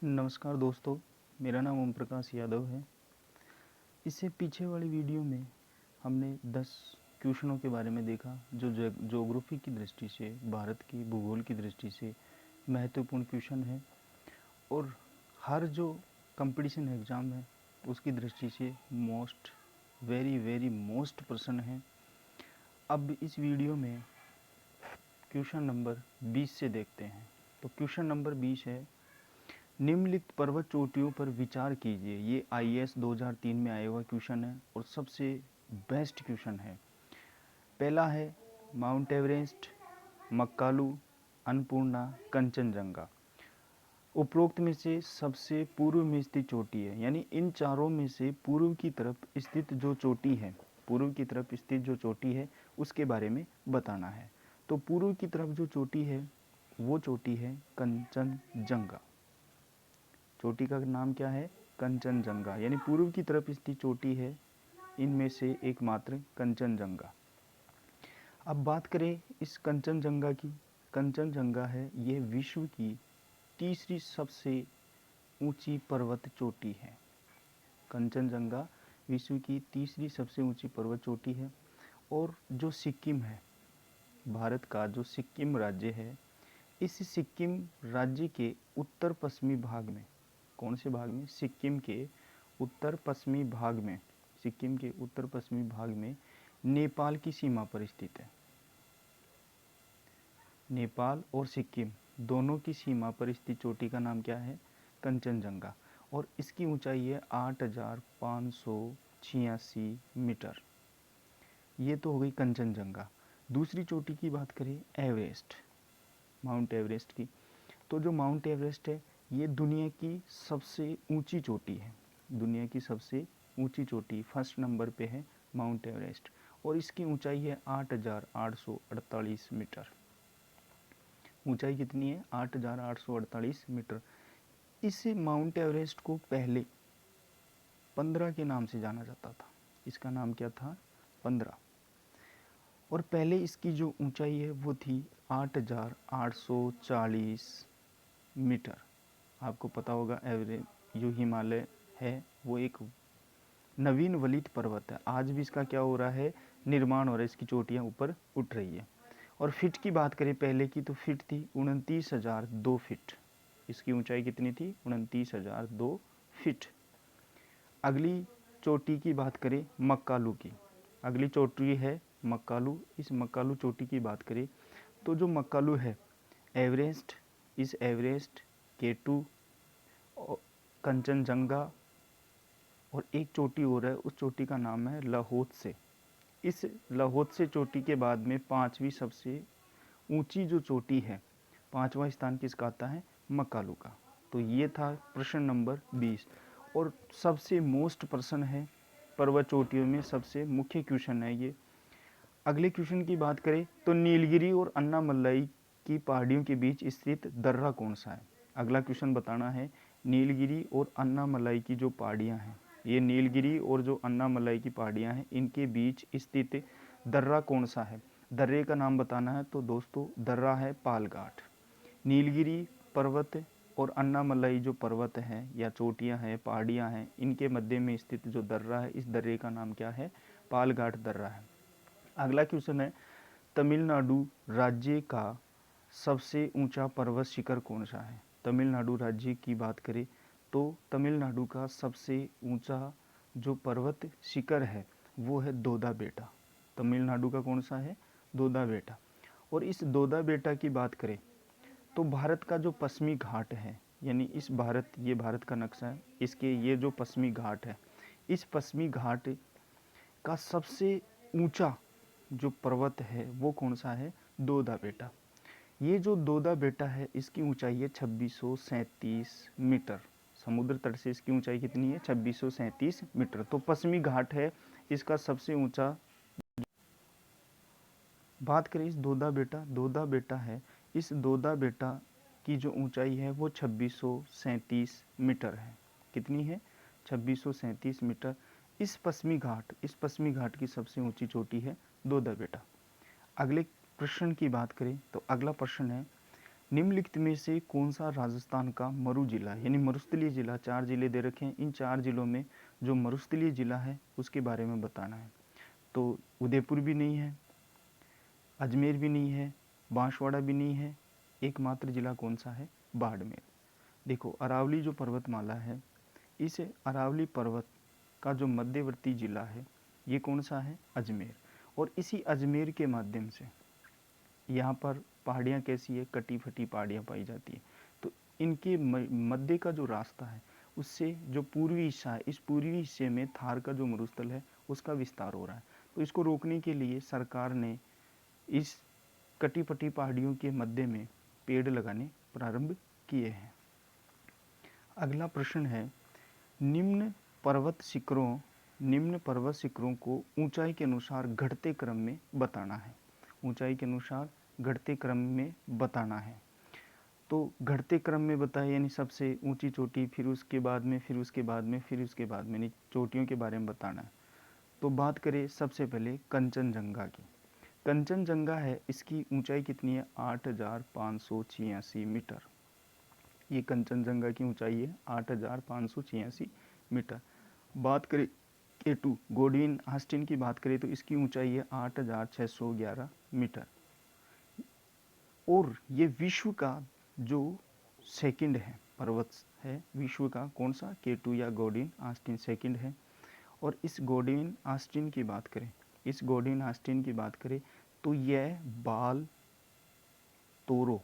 नमस्कार दोस्तों, मेरा नाम ओम प्रकाश यादव है। इससे पीछे वाली वीडियो में हमने 10 क्वेश्चनों के बारे में देखा जो ज्योग्राफी की दृष्टि से, भारत की भूगोल की दृष्टि से महत्वपूर्ण क्वेश्चन है और हर जो कंपटीशन एग्ज़ाम है उसकी दृष्टि से वेरी मोस्ट प्रश्न है। अब इस वीडियो में क्वेश्चन नंबर 20 से देखते हैं। तो क्वेश्चन नंबर 20 है, निम्नलिखित पर्वत चोटियों पर विचार कीजिए। ये आईएएस 2003 में आया हुआ क्वेश्चन है और सबसे बेस्ट क्वेश्चन है। पहला है माउंट एवरेस्ट, मक्कालू, अन्नपूर्णा, कंचनजंगा। उपरोक्त में से सबसे पूर्व में स्थित चोटी है, यानी इन चारों में से पूर्व की तरफ स्थित जो चोटी है, पूर्व की तरफ स्थित जो चोटी है उसके बारे में बताना है। तो पूर्व की तरफ जो चोटी है वो चोटी है कंचनजंगा। चोटी का नाम क्या है? कंचनजंगा, यानी पूर्व की तरफ स्थित चोटी है इनमें से एकमात्र कंचनजंगा। अब बात करें इस कंचनजंगा की। कंचनजंगा है ये विश्व की तीसरी सबसे ऊंची पर्वत चोटी है। कंचनजंगा विश्व की तीसरी सबसे ऊंची पर्वत चोटी है। और जो सिक्किम है, भारत का जो सिक्किम राज्य है, इस सिक्किम राज्य के उत्तर पश्चिमी भाग में, कौन से भाग में? सिक्किम के उत्तर पश्चिमी भाग में, सिक्किम के उत्तर पश्चिमी भाग में नेपाल की सीमा पर स्थित है। नेपाल और सिक्किम दोनों की सीमा पर स्थित चोटी का नाम क्या है? कंचनजंगा। और इसकी ऊंचाई है 8,586 मीटर। ये तो हो गई कंचनजंगा। दूसरी चोटी की बात करें, एवरेस्ट, माउंट एवरेस्ट की। तो जो माउंट एवरेस्ट है ये दुनिया की सबसे ऊंची चोटी है। दुनिया की सबसे ऊंची चोटी फर्स्ट नंबर पे है माउंट एवरेस्ट और इसकी ऊंचाई है 8,848 मीटर। ऊंचाई कितनी है? 8,848 मीटर। इस माउंट एवरेस्ट को पहले 15 के नाम से जाना जाता था। इसका नाम क्या था? 15। और पहले इसकी जो ऊंचाई है वो थी 8,840 मीटर। आपको पता होगा एवरेज जो हिमालय है वो एक नवीन वलित पर्वत है। आज भी इसका क्या हो रहा है? निर्माण हो रहा है, इसकी चोटियाँ ऊपर उठ रही है। और फिट की बात करें पहले की, तो फिट थी 29,002 फिट। इसकी ऊंचाई कितनी थी? 29,002 फिट। अगली चोटी की बात करें मक्कालू की। अगली चोटी है मक्कालू। इस मक्कालू चोटी की बात करें तो जो मक्कालू है, एवरेस्ट, इस एवरेस्ट, K2, कंचनजंगा और एक चोटी और है, उस चोटी का नाम है लाहौत्से। इस लाहौत्से चोटी के बाद में पांचवी सबसे ऊंची जो चोटी है, पांचवा स्थान किसका आता है? मक्कालू का। तो ये था प्रश्न नंबर 20 और सबसे मोस्ट प्रश्न है, पर्वत चोटियों में सबसे मुख्य क्वेश्चन है ये। अगले क्वेश्चन की बात करें तो नीलगिरी और अन्नामलाई की पहाड़ियों के बीच स्थित दर्रा कौन सा है? अगला क्वेश्चन बताना है, नीलगिरी और अन्नामलाई की जो पहाड़ियाँ हैं, ये नीलगिरी और जो अन्नामलाई की पहाड़ियाँ हैं इनके बीच स्थित दर्रा कौन सा है? दर्रे का नाम बताना है। तो दोस्तों दर्रा है पालघाट। नीलगिरी पर्वत और अन्नामलाई जो पर्वत हैं या चोटियाँ हैं, पहाड़ियाँ हैं, इनके मध्य में स्थित जो दर्रा है, इस दर्रे का नाम क्या है? पालघाट दर्रा है। अगला क्वेश्चन है, तमिलनाडु राज्य का सबसे ऊंचा पर्वत शिखर कौन सा है? तमिलनाडु राज्य की बात करें तो तमिलनाडु का सबसे ऊंचा जो पर्वत शिखर है वो है दोदा बेटा। तमिलनाडु का कौन सा है? दोदा बेटा। और इस दोदा बेटा की बात करें तो भारत का जो पश्चिमी घाट है, यानी इस भारत, ये भारत का नक्शा है, इसके ये जो पश्चिमी घाट है, इस पश्चिमी घाट का सबसे ऊंचा जो पर्वत है वो कौन सा है? दोदा बेटा। ये जो दोदा बेटा है इसकी ऊंचाई है 2637 मीटर। समुद्र तट से इसकी ऊंचाई कितनी है? 2637 मीटर। तो पश्चिमी घाट है इसका सबसे ऊंचा। बात करें इस दोदा बेटा है, इस दोदा बेटा की जो ऊंचाई है वो 2637 मीटर है। कितनी है? 2637 मीटर। इस पश्चिमी घाट की सबसे ऊंची चोटी है दोदा बेटा। अगले प्रश्न की बात करें तो अगला प्रश्न है, निम्नलिखित में से कौन सा राजस्थान का मरु जिला है, यानी मरुस्थलीय जिला, 4 जिले दे रखे हैं, इन 4 जिलों में जो मरुस्थलीय जिला है उसके बारे में बताना है। तो उदयपुर भी नहीं है, अजमेर भी नहीं है, बांसवाड़ा भी नहीं है, एकमात्र जिला कौन सा है, बाड़मेर। देखो अरावली जो पर्वतमाला है, इस अरावली पर्वत का जो मध्यवर्ती जिला है ये कौन सा है, अजमेर। और इसी अजमेर के माध्यम से यहाँ पर पहाड़ियाँ कैसी है, कटी फटी पहाड़ियाँ पाई जाती है। तो इनके मध्य का जो रास्ता है उससे जो पूर्वी हिस्सा है, इस पूर्वी हिस्से में थार का जो मरुस्थल है उसका विस्तार हो रहा है। तो इसको रोकने के लिए सरकार ने इस कटी फटी पहाड़ियों के मध्य में पेड़ लगाने प्रारंभ किए हैं। अगला प्रश्न है, निम्न पर्वत शिखरों को ऊंचाई के अनुसार घटते क्रम में बताना है। ऊंचाई के अनुसार घटते क्रम में बताना है। तो घटते क्रम में बताए, यानी सबसे ऊंची चोटी, फिर उसके बाद में, फिर उसके बाद में, फिर उसके बाद में, यानी चोटियों के बारे में बताना है। तो बात करें सबसे पहले कंचनजंगा की। कंचनजंगा है, इसकी ऊंचाई कितनी है, 8,586 मीटर। ये कंचनजंगा की ऊंचाई है 8,586 मीटर। बात करें K2 गोडविन ऑस्टिन की बात करें तो इसकी ऊंचाई है 8,611 मीटर। और ये विश्व का जो सेकंड है पर्वत है, विश्व का कौन सा, K2 या गोडविन ऑस्टिन सेकंड है। और इस गोडविन ऑस्टिन की बात करें, इस गोडविन ऑस्टिन की बात करें तो यह बाल तोरो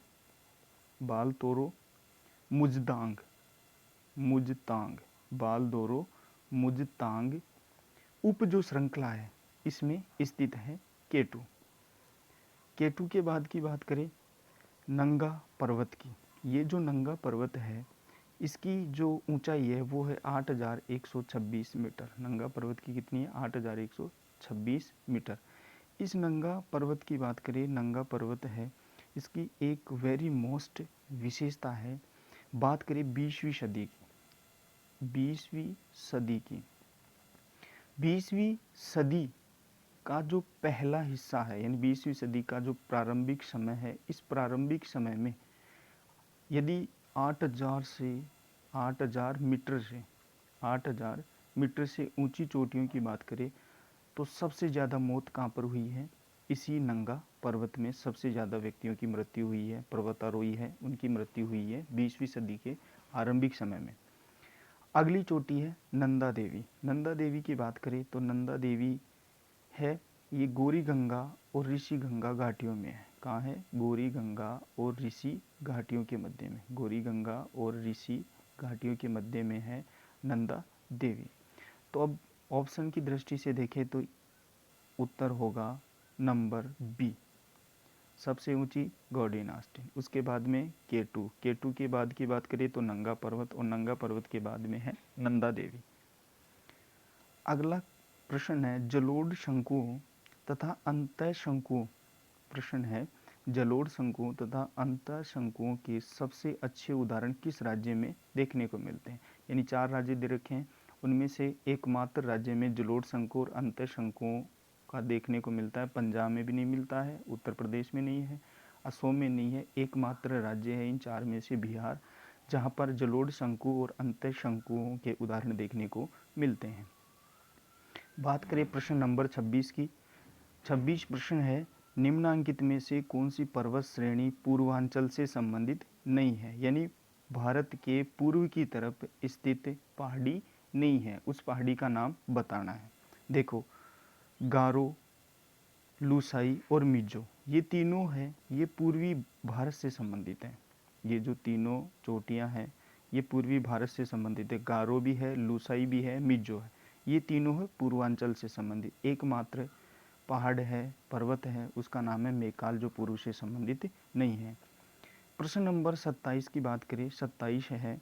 मुजतांग बालदोरो मुजतांग उप जो श्रृंखला है इसमें स्थित है K2। K2 के बाद की बात करें नंगा पर्वत की। ये जो नंगा पर्वत है इसकी जो ऊंचाई है वो है 8,126 मीटर। नंगा पर्वत की कितनी है, 8,126 मीटर। इस नंगा पर्वत की बात करें, नंगा पर्वत है, इसकी एक वेरी मोस्ट विशेषता है। बात करें 20वीं सदी की, 20वीं सदी का जो पहला हिस्सा है, यानी 20वीं सदी का जो प्रारंभिक समय है, इस प्रारंभिक समय में यदि 8,000 मीटर से ऊंची चोटियों की बात करें तो सबसे ज़्यादा मौत कहाँ पर हुई है, इसी नंगा पर्वत में सबसे ज़्यादा व्यक्तियों की मृत्यु हुई है, पर्वतारोही है उनकी मृत्यु हुई है 20वीं सदी के आरंभिक समय में। अगली चोटी है नंदा देवी। नंदा देवी की बात करें तो नंदा देवी है, ये गौरी गंगा और ऋषि गंगा घाटियों में है। कहाँ है, गौरी गंगा और ऋषि घाटियों के मध्य में, गौरी गंगा और ऋषि घाटियों के मध्य में है नंदा देवी। तो अब ऑप्शन की दृष्टि से देखें तो उत्तर होगा नंबर बी, सबसे ऊंची गोडविन ऑस्टिन। उसके बाद में K2 के बाद की बात करें तो नंगा पर्वत, और नंगा पर्वत के बाद में है नंदा देवी। अगला प्रश्न है जलोढ़ शंकुओं तथा अंतः शंकुओं। प्रश्न है जलोढ़ शंकुओं तथा अंतः शंकुओं के सबसे अच्छे उदाहरण किस राज्य में देखने को मिलते हैं। यानी 4 राज्य दे रखे हैं, उनमें से एकमात्र राज्य में जलोढ़ शंकु और अंतः शंकुओं का देखने को मिलता है। पंजाब में भी नहीं मिलता है, उत्तर प्रदेश में नहीं है, असम में नहीं है। एकमात्र राज्य है इन 4 में से बिहार, जहाँ पर जलोढ़ शंकु और अंतः शंकुओं के उदाहरण देखने को मिलते हैं। बात करें प्रश्न नंबर 26 की। 26 प्रश्न है निम्नांकित में से कौन सी पर्वत श्रेणी पूर्वांचल से संबंधित नहीं है, यानी भारत के पूर्व की तरफ स्थित पहाड़ी नहीं है, उस पहाड़ी का नाम बताना है। देखो गारो, लूसाई और मिजो, ये तीनों हैं, ये पूर्वी भारत से संबंधित हैं। ये जो तीनों चोटियां हैं ये पूर्वी भारत से संबंधित है। गारो भी है, लूसाई भी है, मिजो है, ये तीनों है पूर्वांचल से संबंधित। एकमात्र पहाड़ है, पर्वत है, उसका नाम है मैकाल, जो पूर्व से संबंधित नहीं है। प्रश्न नंबर 27 की बात करें, 27 है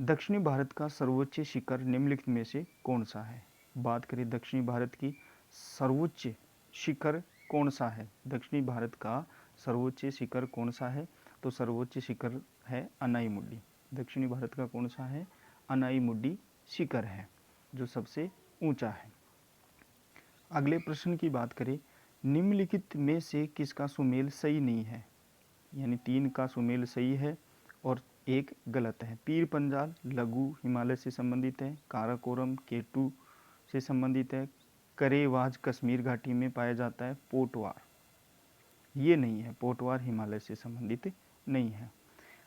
दक्षिणी भारत का सर्वोच्च शिखर निम्नलिखित में से कौन सा है। बात करें दक्षिणी भारत की सर्वोच्च शिखर कौन सा है, दक्षिणी भारत का सर्वोच्च शिखर कौन सा है, तो सर्वोच्च शिखर है अनाईमुड्डी। दक्षिणी भारत का कौन सा है, अनाईमुड्डी शिखर है जो सबसे ऊंचा है। अगले प्रश्न की बात करें, निम्नलिखित में से किसका सुमेल सही नहीं है। यानी 3 का सुमेल सही है और 1 गलत है। पीर पंजाल लघु हिमालय से संबंधित है। काराकोरम केटू से संबंधित है। करेवाज कश्मीर घाटी में पाया जाता है। पोटवार ये नहीं है, पोटवार हिमालय से संबंधित नहीं है।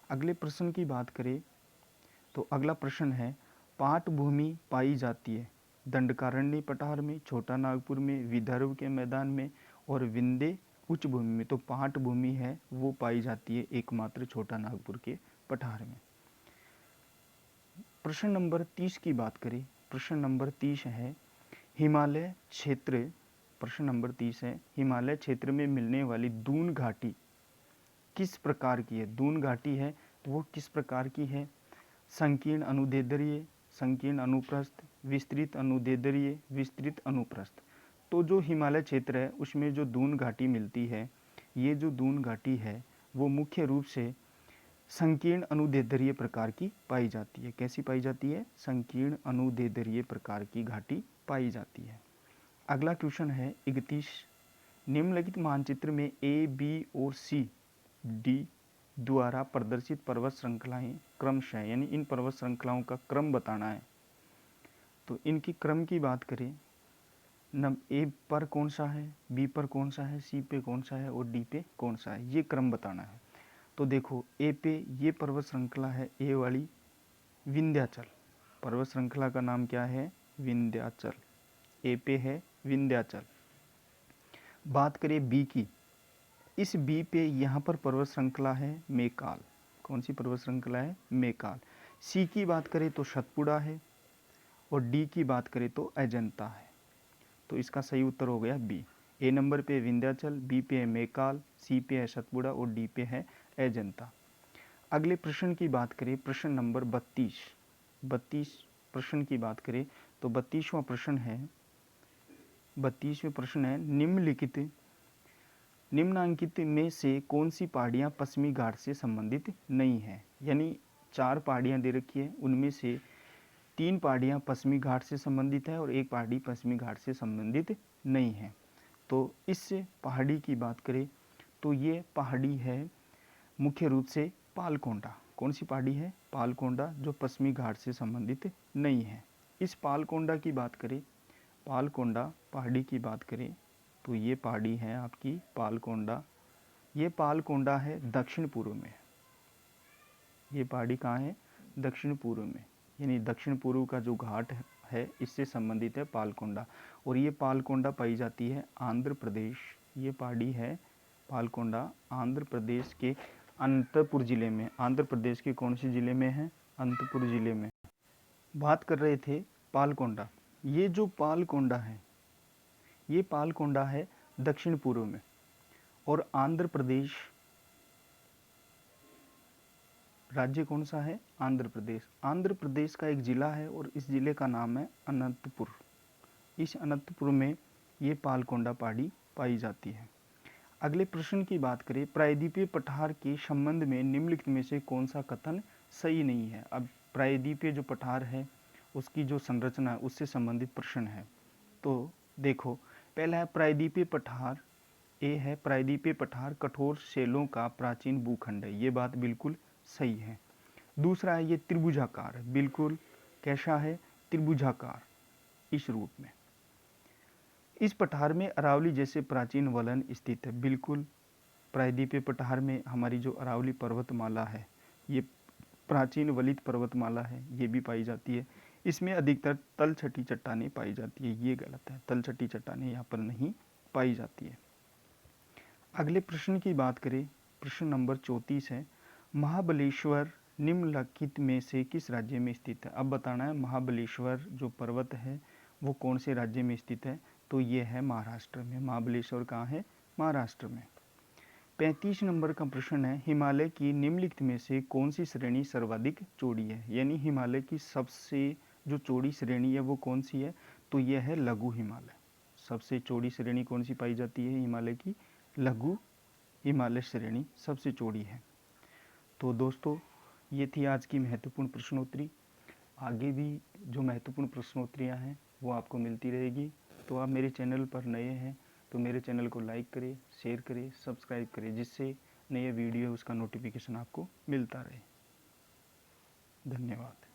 अगले प्रश्न की बात करें तो अगला प्रश्न है, पाट भूमि पाई जाती है दंडकारण्य पठार में, छोटा नागपुर में, विदर्भ के मैदान में और विंध्य उच्च भूमि में। तो पाट भूमि है वो पाई जाती है एकमात्र छोटा नागपुर के पठार में। प्रश्न नंबर 30 की बात करें, प्रश्न नंबर 30 है हिमालय क्षेत्र, प्रश्न नंबर 30 है हिमालय क्षेत्र में मिलने वाली दून घाटी किस प्रकार की है। दून घाटी है वो किस प्रकार की है। संकीर्ण अनुदैर्ध्य, संकीर्ण अनुप्रस्थ, विस्तृत अनुदैर्ध्य, विस्तृत अनुप्रस्थ। तो जो हिमालय क्षेत्र है उसमें जो दून घाटी मिलती है, ये जो दून घाटी है वो मुख्य रूप से संकीर्ण अनुदैर्ध्य प्रकार की पाई जाती है। कैसी पाई जाती है? संकीर्ण अनुदैर्ध्य प्रकार की घाटी पाई जाती है। अगला क्वेश्चन है 31, निम्नलिखित मानचित्र में ए, बी और सी, डी द्वारा प्रदर्शित पर्वत श्रृंखलाएं क्रमशः, यानी इन पर्वत श्रृंखलाओं का क्रम बताना है। तो इनकी क्रम की बात करें, ए पर कौन सा है, बी पर कौन सा है, सी पे कौन सा है और डी पे कौन सा है, ये क्रम बताना है। तो देखो ए पे ये पर्वत श्रृंखला है ए वाली विंध्याचल, पर्वत श्रृंखला का नाम क्या है? विंध्याचल। ए पे है विंध्याचल। बात करें बी की, इस बी पे यहाँ पर पर्वत श्रृंखला है मेकाल। कौन सी पर्वत श्रृंखला है? मेकाल। सी की बात करें तो सतपुड़ा है और डी की बात करें तो अजंता है। तो इसका सही उत्तर हो गया बी। ए नंबर पे विंध्याचल, बी पे है मेकाल, सी पे है सतपुड़ा और डी पे है अजंता। अगले प्रश्न की बात करें, प्रश्न नंबर 32 प्रश्न की बात करें तो 32वां प्रश्न है, 32वें प्रश्न है निम्नांकित में से कौन सी पहाड़ियाँ पश्चिमी घाट से संबंधित नहीं है। यानी 4 पहाड़ियाँ दे रखी है, उनमें से 3 पहाड़ियाँ पश्चिमी घाट से संबंधित है और 1 पहाड़ी पश्चिमी घाट से संबंधित नहीं है। तो इस पहाड़ी की बात करें तो ये पहाड़ी है मुख्य रूप से पालकोंडा। कौन सी पहाड़ी है? पालकोंडा, जो पश्चिमी घाट से संबंधित नहीं है। इस पालकोंडा की बात करें, पालकोंडा पहाड़ी की बात करें तो ये पहाड़ी है आपकी पालकोंडा। ये पालकोंडा है दक्षिण पूर्व में। ये पहाड़ी कहाँ है? दक्षिण पूर्व में, यानी दक्षिण पूर्व का जो घाट है इससे संबंधित है पालकोंडा। और ये पालकोंडा पाई जाती है आंध्र प्रदेश। ये पहाड़ी है पालकोंडा आंध्र प्रदेश के अनंतपुर जिले में। आंध्र प्रदेश के कौन से जिले में है? अनंतपुर जिले में। बात कर रहे थे पालकोंडा। ये जो पालकोंडा है ये पालकोंडा है दक्षिण पूर्व में और आंध्र प्रदेश राज्य कौन सा है? आंध्र प्रदेश। आंध्र प्रदेश का एक जिला है और इस जिले का नाम है अनंतपुर। इस अनंतपुर में ये पालकोंडा पहाड़ी पाई जाती है। अगले प्रश्न की बात करें, प्रायद्वीपीय पठार के संबंध में निम्नलिखित में से कौन सा कथन सही नहीं है। अब प्रायद्वीपीय जो पठार है उसकी जो संरचना है उससे संबंधित प्रश्न है। तो देखो, पहला है प्रायद्वीपीय पठार, ए है प्रायद्वीपीय पठार कठोर शैलों का प्राचीन भूखंड है। ये बात बिल्कुल सही है। दूसरा है ये त्रिभुजाकार है, बिल्कुल कैसा है? त्रिभुजाकार इस रूप में। इस पठार में अरावली जैसे प्राचीन वलन स्थित है, बिल्कुल। प्रायद्वीपीय पठार में हमारी जो अरावली पर्वतमाला है ये प्राचीन वलित पर्वतमाला है, ये भी पाई जाती है। इसमें अधिकतर तलछटी चट्टानें पाई जाती है, ये गलत है। तलछटी चट्टानें यहाँ पर नहीं पाई जाती है। अगले प्रश्न की बात करें, प्रश्न नंबर 34 है, महाबलेश्वर निम्नलिखित में से किस राज्य में स्थित है। अब बताना है महाबलेश्वर जो पर्वत है वो कौन से राज्य में स्थित है। तो ये है महाराष्ट्र में। महाबलेश्वर कहाँ है? महाराष्ट्र में। 35 नंबर का प्रश्न है, हिमालय की निम्नलिखित में से कौन सी श्रेणी सर्वाधिक चौड़ी है। यानी हिमालय की सबसे जो चौड़ी श्रेणी है वो कौन सी है? तो यह है लघु हिमालय। सबसे चौड़ी श्रेणी कौन सी पाई जाती है? हिमालय की लघु हिमालय श्रेणी सबसे चौड़ी है। तो दोस्तों ये थी आज की महत्वपूर्ण प्रश्नोत्तरी। आगे भी जो महत्वपूर्ण प्रश्नोत्तरियाँ हैं वो आपको मिलती रहेगी। तो आप मेरे चैनल पर नए हैं तो मेरे चैनल को लाइक करें, शेयर करें, सब्सक्राइब करें, जिससे नए वीडियो है उसका नोटिफिकेशन आपको मिलता रहे। धन्यवाद।